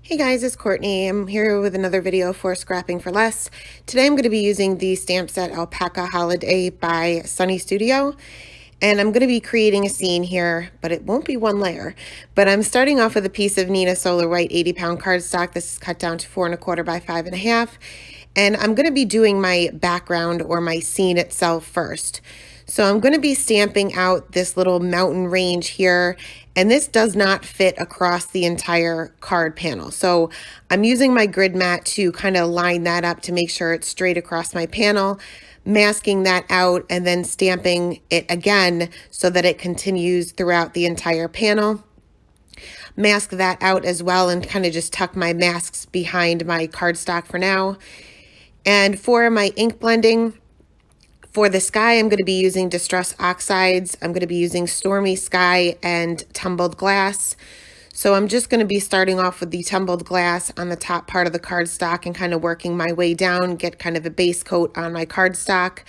Hey guys, it's Courtney. I'm here with another video for Scrapping for Less. Today I'm going to be using the stamp set Alpaca Holiday by Sunny Studio. And I'm going to be creating a scene here, but it won't be one layer. But I'm starting off with a piece of Nina Solar White 80-pound cardstock. This is cut down to 4 1/4 by 5 1/2. And I'm going to be doing my background or my scene itself first. So I'm going to be stamping out this little mountain range here, and this does not fit across the entire card panel. So I'm using my grid mat to kind of line that up to make sure it's straight across my panel, masking that out and then stamping it again so that it continues throughout the entire panel. Mask that out as well and kind of just tuck my masks behind my cardstock for now. And for my ink blending, for the sky, I'm going to be using Distress Oxides. I'm going to be using Stormy Sky and Tumbled Glass. So I'm just going to be starting off with the tumbled glass on the top part of the cardstock and kind of working my way down, get kind of a base coat on my cardstock.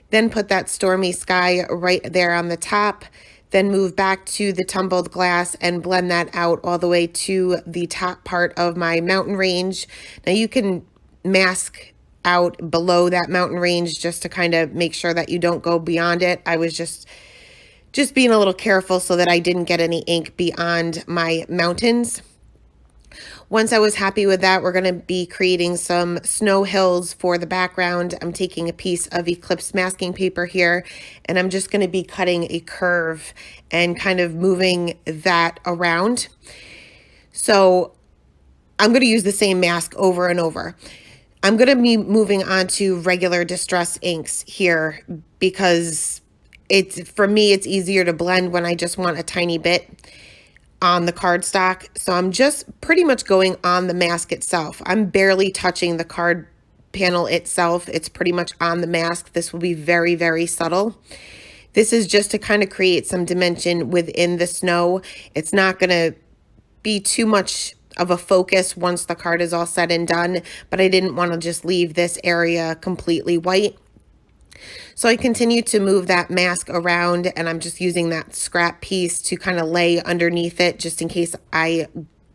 Then put that Stormy Sky right there on the top. Then move back to the tumbled glass and blend that out all the way to the top part of my mountain range. Now you can mask out below that mountain range just to kind of make sure that you don't go beyond it. I was just being a little careful so that I didn't get any ink beyond my mountains. Once I was happy with that, we're going to be creating some snow hills for the background. I'm taking a piece of Eclipse masking paper here, and I'm just going to be cutting a curve and kind of moving that around. So I'm going to use the same mask over and over. I'm going to be moving on to regular Distress inks here because for me, it's easier to blend when I just want a tiny bit on the cardstock. So I'm just pretty much going on the mask itself. I'm barely touching the card panel itself. It's pretty much on the mask. This will be very, very subtle. This is just to kind of create some dimension within the snow. It's not going to be too much of a focus once the card is all said and done, but I didn't want to just leave this area completely white. So I continue to move that mask around, and I'm just using that scrap piece to kind of lay underneath it just in case I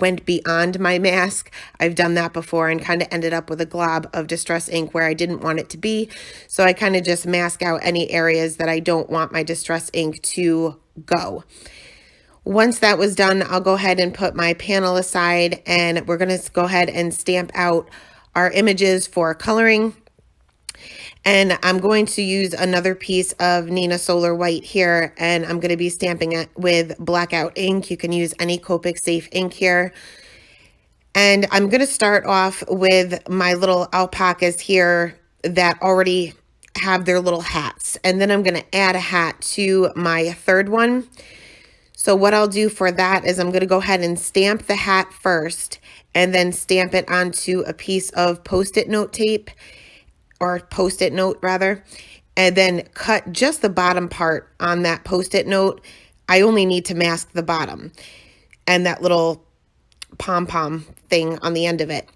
went beyond my mask. I've done that before and kind of ended up with a glob of Distress ink where I didn't want it to be. So I kind of just mask out any areas that I don't want my Distress ink to go. Once that was done, I'll go ahead and put my panel aside, and we're going to go ahead and stamp out our images for coloring. And I'm going to use another piece of Nina Solar White here, and I'm going to be stamping it with blackout ink. You can use any Copic safe ink here. And I'm going to start off with my little alpacas here that already have their little hats. And then I'm going to add a hat to my third one. So what I'll do for that is I'm going to go ahead and stamp the hat first and then stamp it onto a piece of Post-it note tape, or Post-it note rather, and then cut just the bottom part on that Post-it note. I only need to mask the bottom and that little pom-pom thing on the end of it.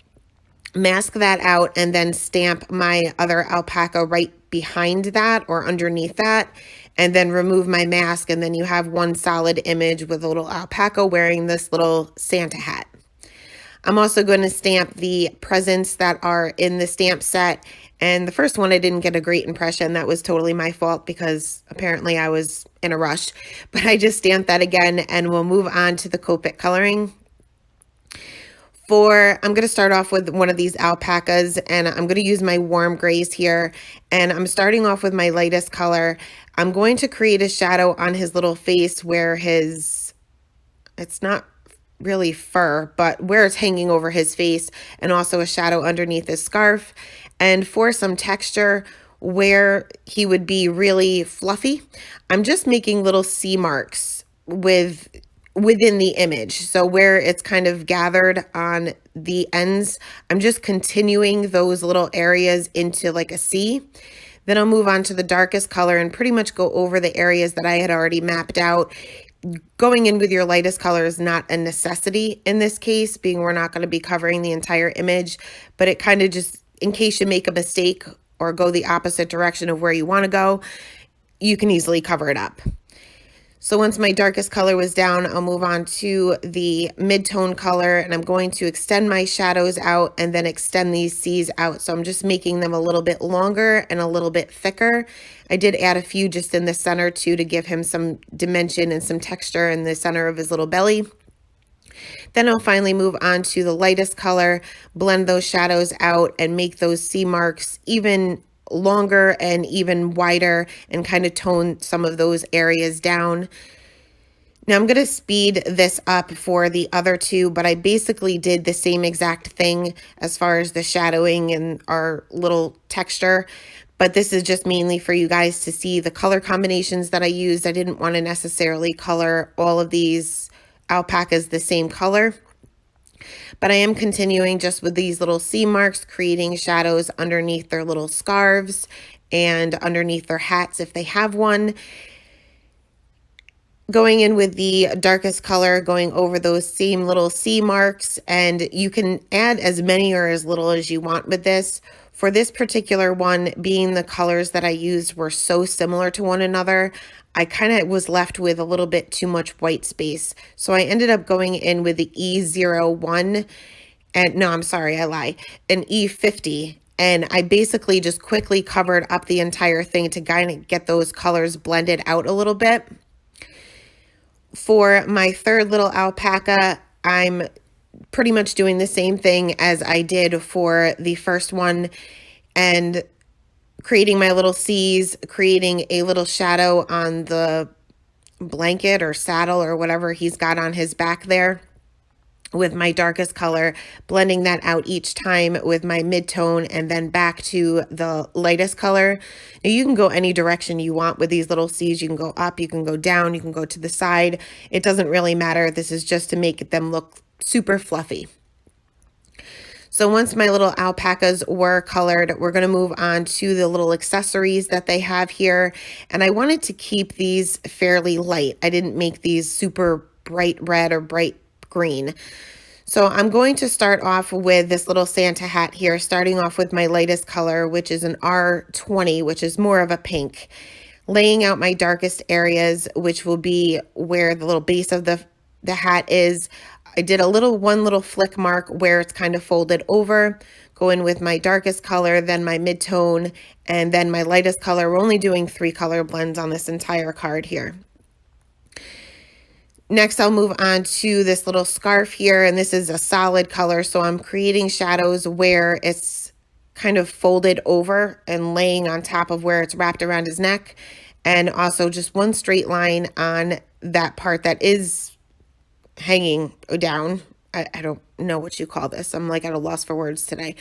Mask that out and then stamp my other alpaca right behind that or underneath that, and then remove my mask, and then you have one solid image with a little alpaca wearing this little Santa hat. I'm also going to stamp the presents that are in the stamp set, and the first one I didn't get a great impression. That was totally my fault because apparently I was in a rush, but I just stamped that again, and we'll move on to the Copic coloring. I'm going to start off with one of these alpacas, and I'm going to use my warm grays here, and I'm starting off with my lightest color. I'm going to create a shadow on his little face where it's not really fur, but where it's hanging over his face, and also a shadow underneath his scarf. And for some texture where he would be really fluffy, I'm just making little C marks within the image. So where it's kind of gathered on the ends, I'm just continuing those little areas into like a C. Then I'll move on to the darkest color and pretty much go over the areas that I had already mapped out. Going in with your lightest color is not a necessity in this case, being we're not going to be covering the entire image, but it kind of just, in case you make a mistake or go the opposite direction of where you want to go, you can easily cover it up. So once my darkest color was down, I'll move on to the mid-tone color, and I'm going to extend my shadows out and then extend these C's out. So I'm just making them a little bit longer and a little bit thicker. I did add a few just in the center too to give him some dimension and some texture in the center of his little belly. Then I'll finally move on to the lightest color, blend those shadows out and make those C marks even longer and even wider and kind of tone some of those areas down. Now I'm going to speed this up for the other two, but I basically did the same exact thing as far as the shadowing and our little texture. But this is just mainly for you guys to see the color combinations that I used. I didn't want to necessarily color all of these alpacas the same color. But I am continuing just with these little C marks, creating shadows underneath their little scarves and underneath their hats if they have one. Going in with the darkest color, going over those same little C marks, and you can add as many or as little as you want with this. For this particular one, being the colors that I used were so similar to one another, I kind of was left with a little bit too much white space. So I ended up going in with the E01, and no, I'm sorry, I lie, an E50. And I basically just quickly covered up the entire thing to kind of get those colors blended out a little bit. For my third little alpaca, I'm pretty much doing the same thing as I did for the first one and creating my little C's, creating a little shadow on the blanket or saddle or whatever he's got on his back there with my darkest color, blending that out each time with my mid-tone and then back to the lightest color. Now you can go any direction you want with these little C's. You can go up, you can go down, you can go to the side. It doesn't really matter. This is just to make them look super fluffy. So once my little alpacas were colored, we're going to move on to the little accessories that they have here. And I wanted to keep these fairly light. I didn't make these super bright red or bright green. So I'm going to start off with this little Santa hat here, starting off with my lightest color, which is an R20, which is more of a pink. Laying out my darkest areas, which will be where the little base of the hat is. I did one little flick mark where it's kind of folded over. Go in with my darkest color, then my mid-tone, and then my lightest color. We're only doing 3 color blends on this entire card here. Next, I'll move on to this little scarf here, and this is a solid color, so I'm creating shadows where it's kind of folded over and laying on top of where it's wrapped around his neck, and also just one straight line on that part that is hanging down. I don't know what you call this. I'm like at a loss for words today.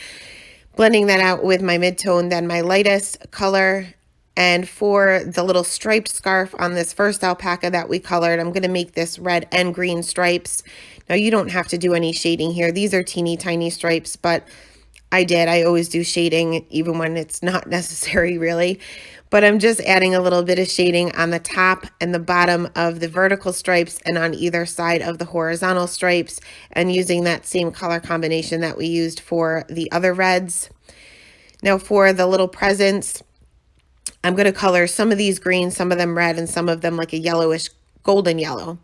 Blending that out with my mid-tone, then my lightest color. And for the little striped scarf on this first alpaca that we colored, I'm going to make this red and green stripes. Now you don't have to do any shading here. These are teeny tiny stripes, but I always do shading even when it's not necessary really. But I'm just adding a little bit of shading on the top and the bottom of the vertical stripes and on either side of the horizontal stripes, and using that same color combination that we used for the other reds. Now for the little presents, I'm going to color some of these green, some of them red, and some of them like a yellowish golden yellow.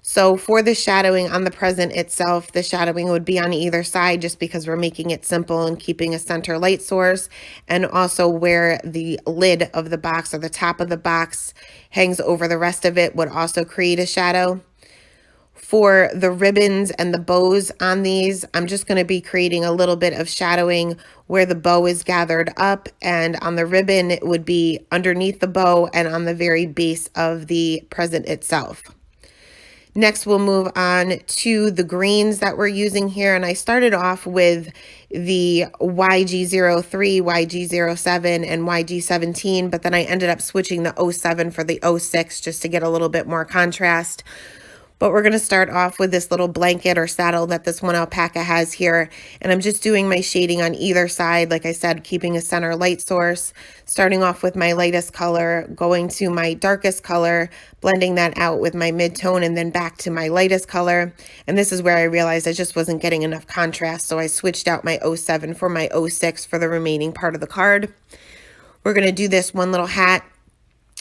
So for the shadowing on the present itself, the shadowing would be on either side just because we're making it simple and keeping a center light source, and also where the lid of the box or the top of the box hangs over the rest of it would also create a shadow. For the ribbons and the bows on these, I'm just going to be creating a little bit of shadowing where the bow is gathered up, and on the ribbon it would be underneath the bow and on the very base of the present itself. Next, we'll move on to the greens that we're using here, and I started off with the YG03, YG07, and YG17, but then I ended up switching the 07 for the 06 just to get a little bit more contrast. But we're going to start off with this little blanket or saddle that this one alpaca has here. And I'm just doing my shading on either side, like I said, keeping a center light source. Starting off with my lightest color, going to my darkest color, blending that out with my mid-tone, and then back to my lightest color. And this is where I realized I just wasn't getting enough contrast, so I switched out my 07 for my 06 for the remaining part of the card. We're going to do this one little hat.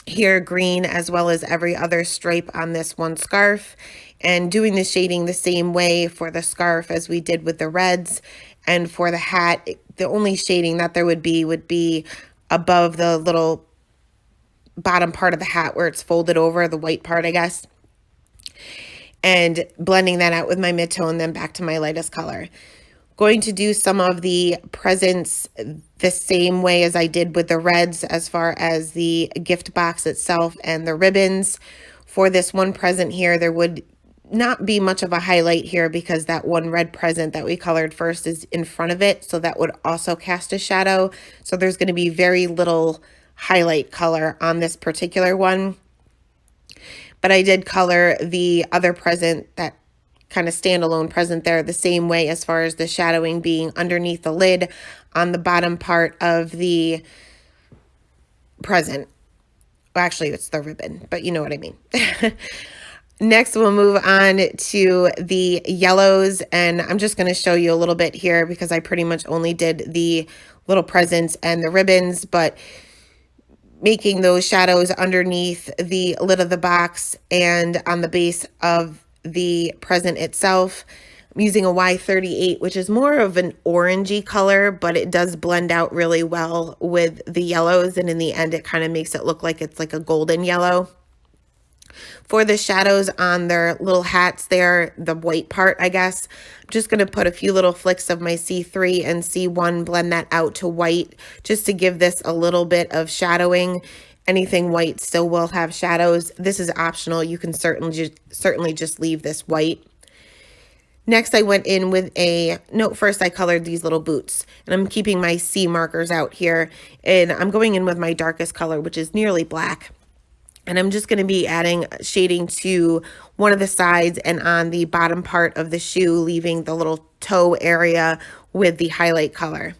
here green as well as every other stripe on this one scarf, and doing the shading the same way for the scarf as we did with the reds. And for the hat, the only shading that there would be above the little bottom part of the hat where it's folded over, the white part, I guess, and blending that out with my mid-tone, then back to my lightest color. Going to do some of the presents the same way as I did with the reds as far as the gift box itself and the ribbons. For this one present here, there would not be much of a highlight here because that one red present that we colored first is in front of it, so that would also cast a shadow. So there's going to be very little highlight color on this particular one. But I did color the other present, that kind of standalone present there, the same way as far as the shadowing being underneath the lid on the bottom part of the present. Well, actually, it's the ribbon, but you know what I mean. Next, we'll move on to the yellows, and I'm just going to show you a little bit here because I pretty much only did the little presents and the ribbons, but making those shadows underneath the lid of the box and on the base of the present itself. I'm using a Y38, which is more of an orangey color, but it does blend out really well with the yellows, and in the end it kind of makes it look like it's like a golden yellow. For the shadows on their little hats there, the white part, I guess, I'm just going to put a few little flicks of my C3 and C1, blend that out to white just to give this a little bit of shadowing. Anything white still will have shadows. This is optional. You can certainly just leave this white. Next, I went in with first I colored these little boots, and I'm keeping my C markers out here, and I'm going in with my darkest color, which is nearly black. And I'm just going to be adding shading to one of the sides and on the bottom part of the shoe, leaving the little toe area with the highlight color.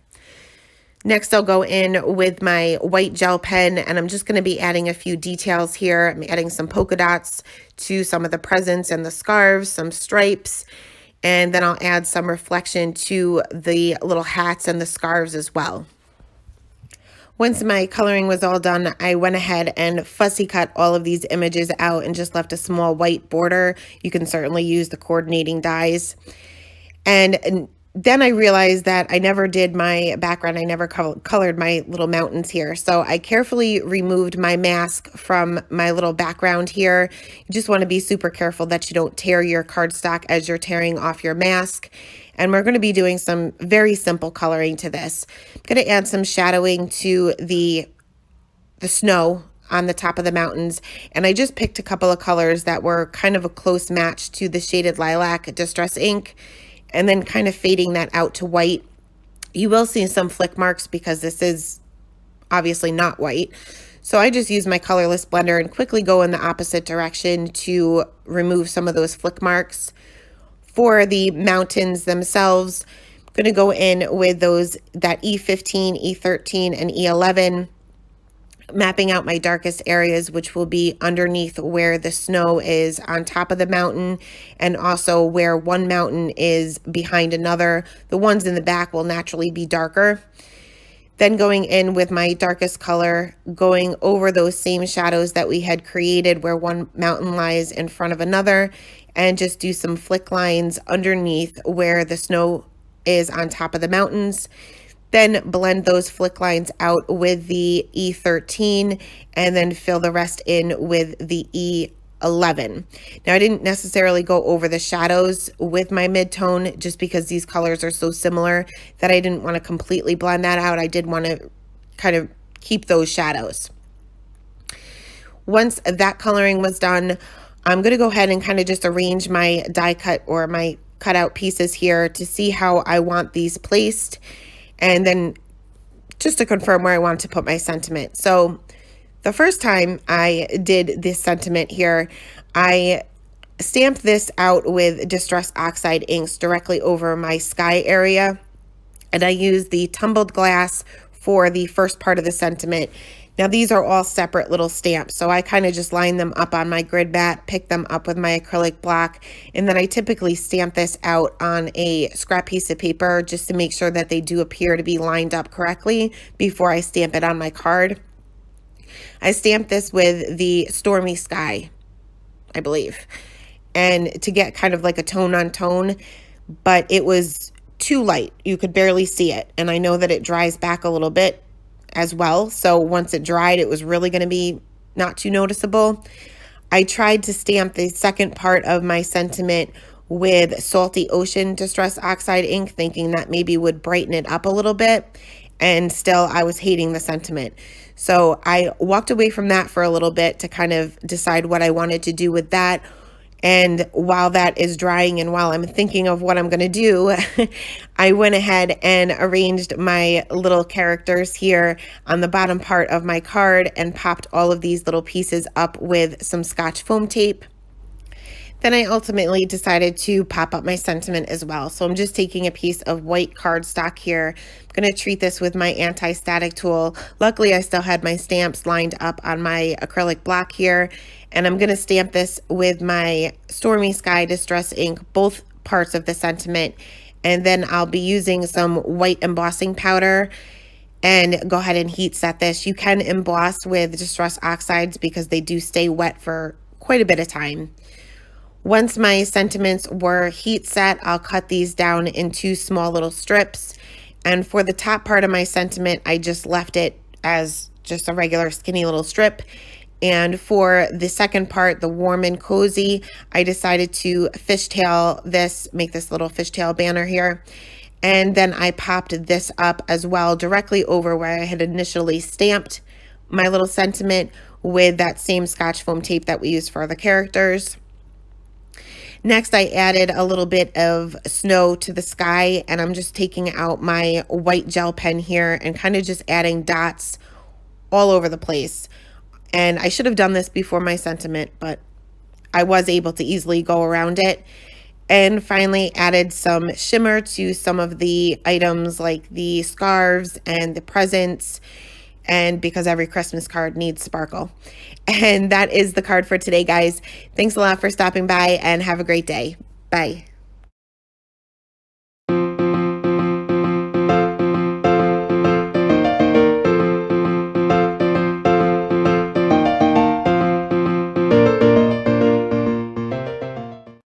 Next, I'll go in with my white gel pen, and I'm just going to be adding a few details here. I'm adding some polka dots to some of the presents and the scarves, some stripes, and then I'll add some reflection to the little hats and the scarves as well. Once my coloring was all done, I went ahead and fussy cut all of these images out and just left a small white border. You can certainly use the coordinating dies. And then I realized that I never did my background. I never colored my little mountains here. So I carefully removed my mask from my little background here. You just want to be super careful that you don't tear your cardstock as you're tearing off your mask. And we're going to be doing some very simple coloring to this. I'm going to add some shadowing to the snow on the top of the mountains. And I just picked a couple of colors that were kind of a close match to the shaded lilac distress ink, and then kind of fading that out to white. You will see some flick marks because this is obviously not white. So I just use my colorless blender and quickly go in the opposite direction to remove some of those flick marks. For the mountains themselves, I'm going to go in with that E15, E13, and E11, mapping out my darkest areas, which will be underneath where the snow is on top of the mountain, and also where one mountain is behind another. The ones in the back will naturally be darker. Then going in with my darkest color, going over those same shadows that we had created where one mountain lies in front of another, and just do some flick lines underneath where the snow is on top of the mountains. Then blend those flick lines out with the E13 and then fill the rest in with the E11. Now, I didn't necessarily go over the shadows with my mid-tone just because these colors are so similar that I didn't want to completely blend that out. I did want to kind of keep those shadows. Once that coloring was done, I'm going to go ahead and kind of just arrange my die cut or my cutout pieces here to see how I want these placed, and then just to confirm where I want to put my sentiment. So the first time I did this sentiment here, I stamped this out with Distress Oxide inks directly over my sky area, and I used the tumbled glass for the first part of the sentiment. Now these are all separate little stamps, so I kind of just line them up on my grid mat, pick them up with my acrylic block, and then I typically stamp this out on a scrap piece of paper just to make sure that they do appear to be lined up correctly before I stamp it on my card. I stamped this with the Stormy Sky, I believe, and to get kind of like a tone on tone, but it was too light. You could barely see it. And I know that it dries back a little bit as well. So once it dried, it was really going to be not too noticeable. I tried to stamp the second part of my sentiment with Salty Ocean Distress Oxide ink, thinking that maybe would brighten it up a little bit. And still, I was hating the sentiment. So I walked away from that for a little bit to kind of decide what I wanted to do with that. And while that is drying and while I'm thinking of what I'm going to do, I went ahead and arranged my little characters here on the bottom part of my card and popped all of these little pieces up with some Scotch foam tape. Then I ultimately decided to pop up my sentiment as well. So I'm just taking a piece of white cardstock here. I'm going to treat this with my anti-static tool. Luckily, I still had my stamps lined up on my acrylic block here. And I'm going to stamp this with my Stormy Sky Distress ink, both parts of the sentiment. And then I'll be using some white embossing powder and go ahead and heat set this. You can emboss with Distress Oxides because they do stay wet for quite a bit of time. Once my sentiments were heat set, I'll cut these down into small little strips. And for the top part of my sentiment, I just left it as just a regular skinny little strip. And for the second part, the warm and cozy, I decided to fishtail this, make this little fishtail banner here. And then I popped this up as well directly over where I had initially stamped my little sentiment with that same Scotch foam tape that we used for the characters. Next, I added a little bit of snow to the sky, and I'm just taking out my white gel pen here and kind of just adding dots all over the place. And I should have done this before my sentiment, but I was able to easily go around it. And finally added some shimmer to some of the items like the scarves and the presents, and because every Christmas card needs sparkle. And that is the card for today, guys. Thanks a lot for stopping by and have a great day. Bye.